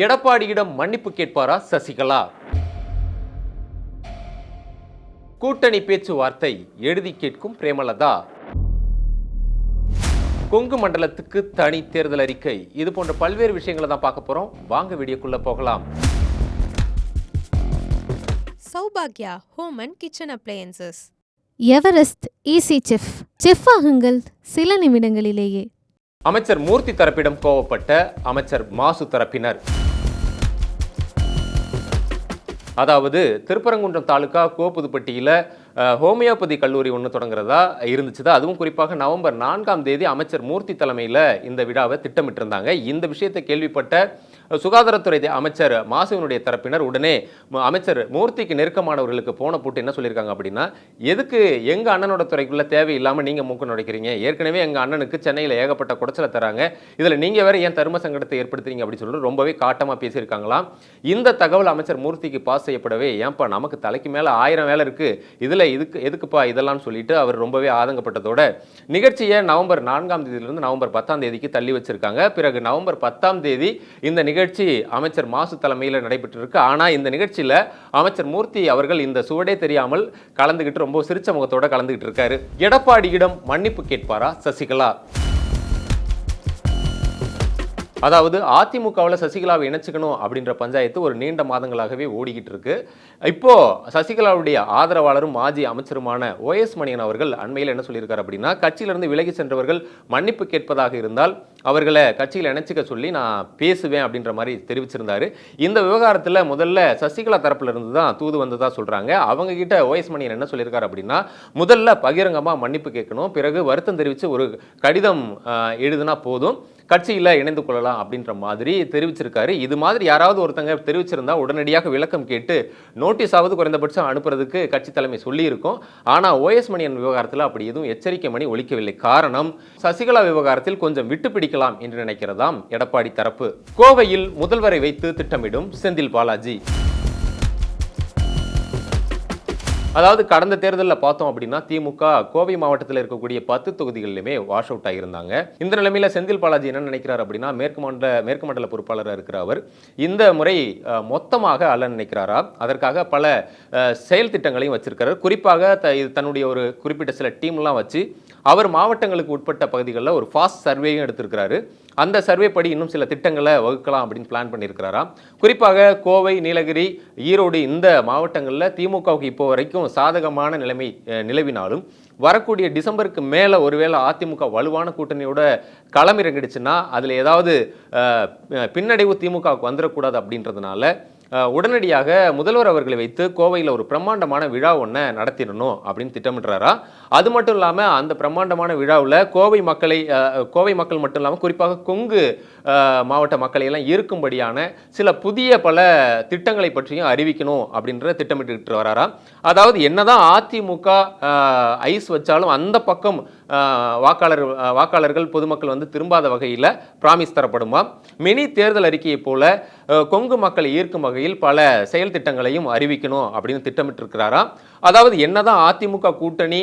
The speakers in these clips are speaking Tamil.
எடப்பாடியிடம் மன்னிப்பு கேட்பாரா சசிகலா? கூட்டணி பேச்சுவார்த்தை எழுதி கேட்கும் பிரேமலதா. கொங்கு மண்டலத்துக்கு தனி தேர்தல் அறிக்கை. இது போன்ற பல்வேறு விஷயங்களை தான் பார்க்க போறோம். வாங்க வீடியோக்குள்ள போகலாம். சௌபாக்யா home and kitchen appliances. Everest easy chef ஆகுங்கள் சில நிமிடங்களிலேயே. அமைச்சர் மூர்த்தி தரப்பிடம் கோவப்பட்ட அமைச்சர் மாசு தரப்பினர். அதாவது திருப்பரங்குன்றம் தாலுகா கோப்புதுப்பட்டியில் ஹோமியோபதி கல்லூரி ஒன்று தொடங்குறதா இருந்துச்சு. அதுவும் குறிப்பாக நவம்பர் 4ஆம் தேதி அமைச்சர் மூர்த்தி தலைமையில் இந்த விழாவை திட்டமிட்டிருந்தாங்க. இந்த விஷயத்தை கேள்விப்பட்ட சுகாதாரத்துறை அமைச்சர் மாசுவினுடைய தரப்பினர் உடனே அமைச்சர் மூர்த்திக்கு நெருக்கமானவர்களுக்கு போன போட்டு என்ன சொல்லியிருக்காங்க அப்படின்னா, எதுக்கு எங்கள் அண்ணனோட துறைக்குள்ள தேவையில்லாமல் நீங்கள் மூக்க நுழைக்கிறீங்க? ஏற்கனவே எங்கள் அண்ணனுக்கு சென்னையில் ஏகப்பட்ட குடைச்சலை தராங்க, இதில் நீங்கள் வேற ஏன் தர்ம சங்கடத்தை ஏற்படுத்துறீங்க அப்படின்னு சொல்லிட்டு ரொம்பவே காட்டமாக பேசியிருக்காங்களாம். இந்த தகவல் அமைச்சர் மூர்த்திக்கு பாஸ் செய்யப்படவே, ஏன்பா நமக்கு தலைக்கு மேலே 1000 வேலை இருக்குது, இதில் எதுக்குப்பா இதெல்லாம் சொல்லிட்டு அவர் ரொம்பவே ஆதங்கப்பட்டதோட நிகழ்ச்சியை நவம்பர் 4ஆம் தேதியிலிருந்து நவம்பர் 10ஆம் தேதிக்கு தள்ளி வச்சிருக்காங்க. பிறகு நவம்பர் 10ஆம் தேதி இந்த நிகழ்ச்சி அமைச்சர் மாசு தலைமையில் நடைபெற்றிருக்கு. ஆனால் இந்த நிகழ்ச்சியில் அமைச்சர் மூர்த்தி அவர்கள் இந்த சுவடே தெரியாமல் கலந்துகிட்டு ரொம்ப சிரிச்ச முகத்தோட கலந்துகிட்டு இருக்காரு. எடப்பாடியிடம் மன்னிப்பு கேட்பாரா சசிகலா? அதாவது அதிமுகவில் சசிகலாவை இணைச்சிக்கணும் அப்படின்ற பஞ்சாயத்து ஒரு நீண்ட மாதங்களாகவே ஓடிக்கிட்டு இருக்கு. இப்போ சசிகலாவுடைய ஆதரவாளரும் மாஜி அமைச்சருமான OS மணியன் அவர்கள் அண்மையில் என்ன சொல்லியிருக்காரு அப்படின்னா, கட்சியிலிருந்து விலகி சென்றவர்கள் மன்னிப்பு கேட்பதாக இருந்தால் அவர்களை கட்சியில் இணைச்சிக்க சொல்லி நான் பேசுவேன் அப்படின்ற மாதிரி தெரிவிச்சிருந்தாரு. இந்த விவகாரத்தில் முதல்ல சசிகலா தரப்புல இருந்து தான் தூது வந்ததா சொல்றாங்க. அவங்க கிட்ட OS மணியன் என்ன சொல்லியிருக்காரு அப்படின்னா, முதல்ல பகிரங்கமாக மன்னிப்பு கேட்கணும், பிறகு வருத்தம் தெரிவித்து ஒரு கடிதம் எழுதுனா போதும், கட்சியில் இணைந்து கொள்ளலாம் அப்படின்ற மாதிரி தெரிவிச்சிருக்காரு. இது மாதிரி யாராவது ஒருத்தங்க தெரிவிச்சிருந்தா உடனடியாக விளக்கம் கேட்டு நோட்டீஸாவது குறைந்தபட்சம் அனுப்புறதுக்கு கட்சி தலைமை சொல்லியிருக்கும். ஆனால் OS மணியன் விவகாரத்தில் அப்படி எதுவும் எச்சரிக்கை மணி ஒலிக்கவில்லை. காரணம், சசிகலா விவகாரத்தில் கொஞ்சம் விட்டு பிடிக்கலாம் என்று நினைக்கிறதாம் எடப்பாடி தரப்பு. கோவையில் முதல்வரை வைத்து திட்டமிடும் செந்தில் பாலாஜி. அதாவது கடந்த தேர்தலில் பார்த்தோம் அப்படின்னா திமுக கோவை மாவட்டத்தில் இருக்கக்கூடிய 10 தொகுதிகளிலுமே வாஷ் அவுட் ஆகியிருந்தாங்க. இந்த நிலைமையில் செந்தில் பாலாஜி என்ன நினைக்கிறார் அப்படின்னா, மேற்கு மண்டல பொறுப்பாளராக இருக்கிற அவர் இந்த முறை மொத்தமாக அல்ல நினைக்கிறாரா, அதற்காக பல செயல் திட்டங்களையும் வச்சிருக்கிறார். குறிப்பாக தன்னுடைய ஒரு குறிப்பிட்ட சில டீம்லாம் வச்சு அவர் மாவட்டங்களுக்கு உட்பட்ட பகுதிகளில் ஒரு ஃபாஸ்ட் சர்வேயும் எடுத்திருக்கிறாரு. அந்த சர்வே படி இன்னும் சில திட்டங்களை வகுக்கலாம் அப்படின்னு பிளான் பண்ணியிருக்கிறாராம். குறிப்பாக கோவை, நீலகிரி, ஈரோடு இந்த மாவட்டங்களில் திமுகவுக்கு இப்போ வரைக்கும் சாதகமான நிலைமை நிலவினாலும் வரக்கூடிய டிசம்பருக்கு மேலே ஒருவேளை அதிமுக வலுவான கூட்டணியோட களமிறங்கிடுச்சுன்னா அதில் ஏதாவது பின்னடைவு திமுகவுக்கு வந்துடக்கூடாது அப்படின்றதுனால உடனடியாக முதல்வர் அவர்களை வைத்து கோவையில் ஒரு பிரம்மாண்டமான விழா ஒன்றை நடத்திடணும் அப்படின்னு திட்டமிடுறாரா. அது மட்டும் இல்லாமல் அந்த பிரம்மாண்டமான விழாவில் கோவை மக்கள் மட்டும் இல்லாமல் குறிப்பாக கொங்கு மாவட்ட மக்களை எல்லாம் இருக்கும்படியான சில புதிய பல திட்டங்களை பற்றியும் அறிவிக்கணும் அப்படின்ற திட்டமிட்டு வராரா. அதாவது என்னதான் அதிமுக ஐஸ் வச்சாலும் அந்த பக்கம் வாக்காளர்கள் பொதுமக்கள் வந்து திரும்பாத வகையில் பிராமிஸ் தரப்படுமா. மினி தேர்தல் அறிக்கையை போல கொங்கு மக்களை ஈர்க்கும் வகையில் பல செயல் திட்டங்களையும் அறிவிக்கணும் அப்படின்னு திட்டமிட்டிருக்கிறாரா. அதாவது என்னதான் அதிமுக கூட்டணி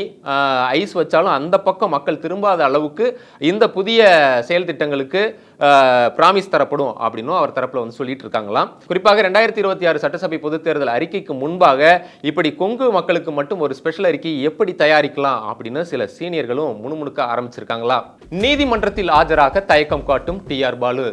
ஐஸ் வச்சாலும் அந்த பக்கம் மக்கள் திரும்பாத அளவுக்கு இந்த புதிய செயல் திட்டங்களுக்கு பிராமிஸ் தரப்படும் அப்படின்னும் அவர் தரப்புல வந்து சொல்லிட்டு இருக்காங்களாம். குறிப்பாக 2026 சட்டசபை பொதுத் தேர்தல் அறிக்கைக்கு முன்பாக இப்படி கொங்கு மக்களுக்கு மட்டும் ஒரு ஸ்பெஷல் அறிக்கை எப்படி தயாரிக்கலாம் அப்படின்னு சில சீனியர்களும் முணுமுணுக்க ஆரம்பிச்சிருக்காங்களா. நீதிமன்றத்தில் ஆஜராக தயக்கம் காட்டும் TR பாலு.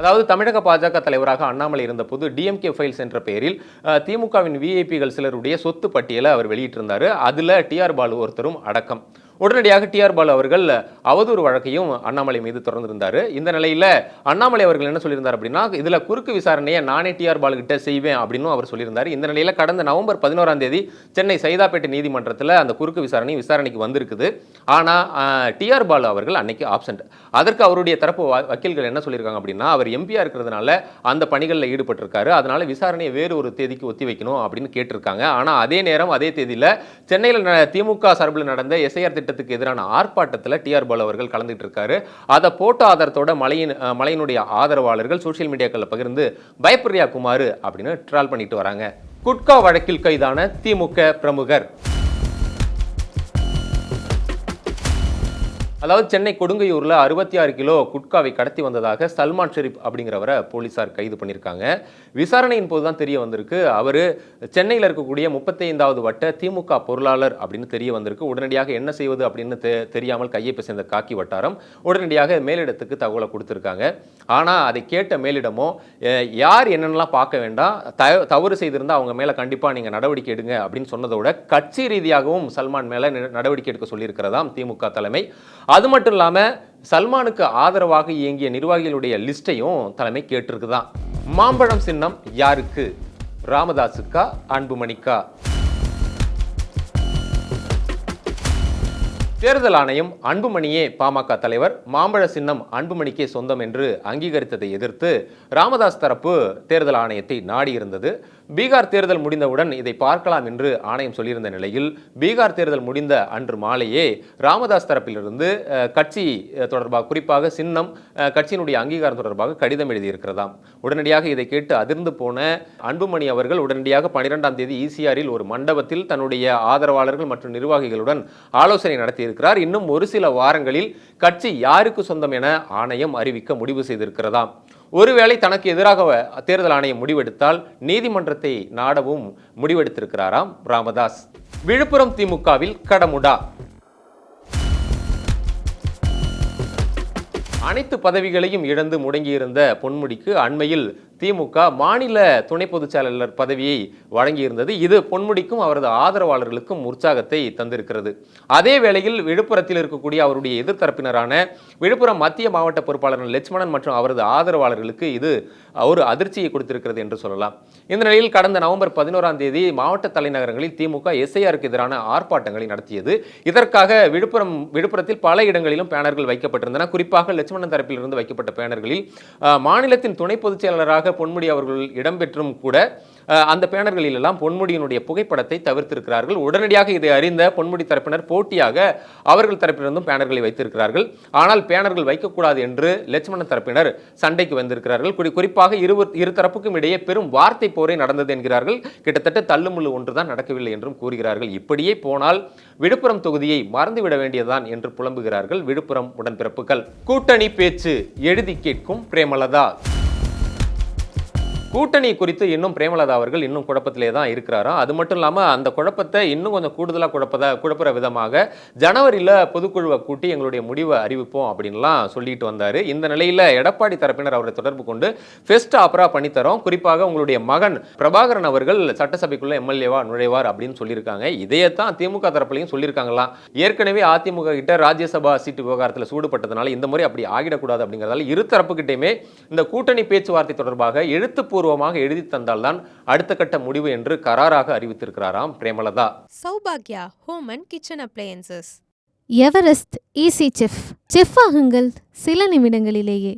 அதாவது தமிழக பாஜக தலைவராக அண்ணாமலை இருந்த போது DMK ஃபைல்ஸ் என்ற பெயரில் திமுகவின் விஐபிகள் சிலருடைய சொத்து பட்டியலை அவர் வெளியிட்டிருந்தார். அதில் TR பாலு ஒருத்தரும் அடக்கம். உடனடியாக TR பாலு அவர்கள் அவதூறு வழக்கையும் அண்ணாமலை மீது தொடர்ந்திருந்தார். இந்த நிலையில் அண்ணாமலை அவர்கள் என்ன சொல்லியிருந்தார் அப்படின்னா, இதில் குறுக்கு விசாரணையை நானே TR பாலு கிட்ட செய்வேன் அப்படின்னு அவர் சொல்லியிருந்தார். இந்த நிலையில் கடந்த நவம்பர் 11ஆம் தேதி சென்னை சைதாப்பேட்டை நீதிமன்றத்தில் அந்த குறுக்கு விசாரணைக்கு வந்திருக்குது. ஆனால் TR பாலு அவர்கள் அன்னைக்கு ஆப்சென்ட். அதற்கு அவருடைய தரப்பு வக்கீல்கள் என்ன சொல்லியிருக்காங்க அப்படின்னா, அவர் எம்பியா இருக்கிறதுனால அந்த பணிகளில் ஈடுபட்டிருக்காரு, அதனால விசாரணையை வேறு ஒரு தேதிக்கு ஒத்தி வைக்கணும் அப்படின்னு கேட்டிருக்காங்க. ஆனால் அதே நேரம் அதே தேதியில் சென்னையில் திமுக சார்பில் நடந்த SIR திட்டத்துக்கு எதிரான ஆர்ப்பாட்டத்தில் TR பாலு அவர்கள் கலந்துட்டு இருக்காரு. அதை போட்டோ ஆதாரத்தோட மலையினுடைய ஆதரவாளர்கள் சோசியல் மீடியாக்களில் பகிர்ந்து பயப்பிரியா குமார் அப்படின்னு ட்ரால் பண்ணிட்டு வராங்க. குட்கா வழக்கில் கைதான திமுக பிரமுகர். அதாவது சென்னை கொடுங்கையூரில் 66 கிலோ குட்காவை கடத்தி வந்ததாக சல்மான் ஷெரீப் அப்படிங்கிறவரை போலீசார் கைது பண்ணியிருக்காங்க. விசாரணையின் போது தான் தெரிய வந்திருக்கு, அவர் சென்னையில் இருக்கக்கூடிய 35வது வட்ட திமுக பொருளாளர் அப்படின்னு தெரிய வந்திருக்கு. உடனடியாக என்ன செய்வது அப்படின்னு தெரியாமல் கையை பிசைந்த காக்கி வட்டாரம் உடனடியாக மேலிடத்துக்கு தகவலை கொடுத்துருக்காங்க. ஆனால் அதை கேட்ட மேலிடமோ யார் என்னென்னலாம் பார்க்க வேண்டாம், தவறு செய்திருந்தால் அவங்க மேலே கண்டிப்பாக நீங்கள் நடவடிக்கை எடுங்க அப்படின்னு சொன்னதோட கட்சி ரீதியாகவும் சல்மான் மேலே நடவடிக்கை எடுக்க சொல்லியிருக்கிறதாம் திமுக தலைமை. அது மட்டும் இல்லாமல் சல்மானுக்கு ஆதரவாக இயங்கிய நிர்வாகிகளுடைய லிஸ்ட்டையும் தலைமை கேட்டிருக்குதான். மாம்பழம் சின்னம் யாருக்கு? ராமதாஸுக்கா, அன்புமணிக்கா? தேர்தல் ஆணையம் அன்புமணியே பாமக தலைவர், மாம்பழ சின்னம் அன்புமணிக்கே சொந்தம் என்று அங்கீகரித்ததை எதிர்த்து ராமதாஸ் தரப்பு தேர்தல் ஆணையத்தை நாடியிருந்தது. பீகார் தேர்தல் முடிந்தவுடன் இதை பார்க்கலாம் என்று ஆணையம் சொல்லியிருந்த நிலையில் பீகார் தேர்தல் முடிந்த அன்று மாலையே ராமதாஸ் தரப்பிலிருந்து கட்சி தொடர்பாக, குறிப்பாக சின்னம் கட்சியினுடைய அங்கீகாரம் தொடர்பாக கடிதம் எழுதியிருக்கிறதாம். உடனடியாக இதை கேட்டு அதிர்ந்து போன அன்புமணி அவர்கள் உடனடியாக 12ஆம் தேதி ஈசிஆரில் ஒரு மண்டபத்தில் தன்னுடைய ஆதரவாளர்கள் மற்றும் நிர்வாகிகளுடன் ஆலோசனை நடத்தியிருக்கிறார். இன்னும் ஒரு சில வாரங்களில் கட்சி யாருக்கு சொந்தம் என ஆணையம் அறிவிக்க முடிவு செய்திருக்கிறதாம். ஒருவேளை தனக்கு எதிராக தேர்தல் ஆணையம் முடிவெடுத்தால் நீதிமன்றத்தை நாடவும் முடிவெடுத்திருக்கிறாராம் ராமதாஸ். விழுப்புரம் திமுகவில் கடமுடா. அனைத்து பதவிகளையும் இழந்து முடங்கியிருந்த பொன்முடிக்கு அண்மையில் திமுக மாநில துணை பொதுச் செயலாளர் பதவியை வழங்கியிருந்தது. இது பொன்முடிக்கும் அவரது ஆதரவாளர்களுக்கும் உற்சாகத்தை தந்திருக்கிறது. அதே வேளையில் விழுப்புரத்தில் இருக்கக்கூடிய அவருடைய எதிர்த்தரப்பினரான விழுப்புரம் மத்திய மாவட்ட பொறுப்பாளர் லட்சுமணன் மற்றும் அவரது ஆதரவாளர்களுக்கு இது ஒரு அதிர்ச்சியை கொடுத்திருக்கிறது என்று சொல்லலாம். இந்த நிலையில் கடந்த நவம்பர் 11ஆம் தேதி மாவட்ட தலைநகரங்களில் திமுக எஸ்ஐஆருக்கு எதிரான ஆர்ப்பாட்டங்களை நடத்தியது. இதற்காக விழுப்புரத்தில் பல இடங்களிலும் பேனர்கள் வைக்கப்பட்டிருந்தன. குறிப்பாக லட்சுமணன் தரப்பிலிருந்து வைக்கப்பட்ட பேனர்களில் மாநிலத்தின் துணை பொதுச் செயலாளராக பொன்முடி அவர்கள் இடம்பெற்றும் கூட அந்த பேனர்களில் எல்லாம் பொன்முடியினுடைய புகைப்படத்தை தவிர்த்திருக்கிறார்கள். உடனடியாக இதை அறிந்த பொன்முடி தரப்பினர் போட்டியாக அவர்கள் தரப்பிலிருந்தும் பேனர்களை வைத்திருக்கிறார்கள். ஆனால் பேனர்கள் வைக்கக்கூடாது என்று லட்சுமணன் தரப்பினர் சண்டைக்கு வந்திருக்கிறார்கள். குறிப்பாக இரு தரப்புக்கும் இடையே பெரும் வார்த்தை போரே நடந்தது என்கிறார்கள். கிட்டத்தட்ட தள்ளுமுள்ளு ஒன்றுதான் நடக்கவில்லை என்றும் கூறுகிறார்கள். இப்படியே போனால் விழுப்புரம் தொகுதியை மறந்துவிட வேண்டியதுதான் என்று புலம்புகிறார்கள் விழுப்புரம் உடன்பிறப்புகள். கூட்டணி பேச்சு எழுதி கேட்கும் பிரேமலதா. கூட்டணி குறித்து இன்னும் பிரேமலதா அவர்கள் இன்னும் குழப்பத்திலே தான் இருக்கிறாராம். அது மட்டும் இல்லாமல் அந்த குழப்பத்தை இன்னும் கொஞ்சம் கூடுதலாக குழப்புற விதமாக ஜனவரியில் பொதுக்குழுவை கூட்டி எங்களுடைய முடிவை அறிவிப்போம் அப்படின்லாம் சொல்லிட்டு வந்தார். இந்த நிலையில் எடப்பாடி தரப்பினர் அவரை தொடர்பு கொண்டு ஃபெஸ்ட் ஆப்பரா பண்ணித்தரோம், குறிப்பாக உங்களுடைய மகன் பிரபாகரன் அவர்கள் சட்டசபைக்குள்ள எம்எல்ஏவா நுழைவார் அப்படின்னு சொல்லியிருக்காங்க. இதையத்தான் திமுக தரப்புலையும் சொல்லியிருக்காங்களாம். ஏற்கனவே அதிமுக கிட்ட ராஜ்யசபா சீட்டு விவகாரத்தில் சூடுபட்டதுனால இந்த முறை அப்படி ஆகிடக்கூடாது அப்படிங்கிறதால இரு தரப்புக்கிட்டையுமே இந்த கூட்டணி பேச்சுவார்த்தை தொடர்பாக எழுத்துப்பூர்வமாக எழுதி தந்தால்தான் அடுத்த கட்ட முடிவு என்று கராராக அறிவித்திருக்கிறாராம் பிரேமலதா. சௌபாக்யா home and kitchen appliances. Everest easy chef ஆகுங்கள் சில நிமிடங்களிலேயே.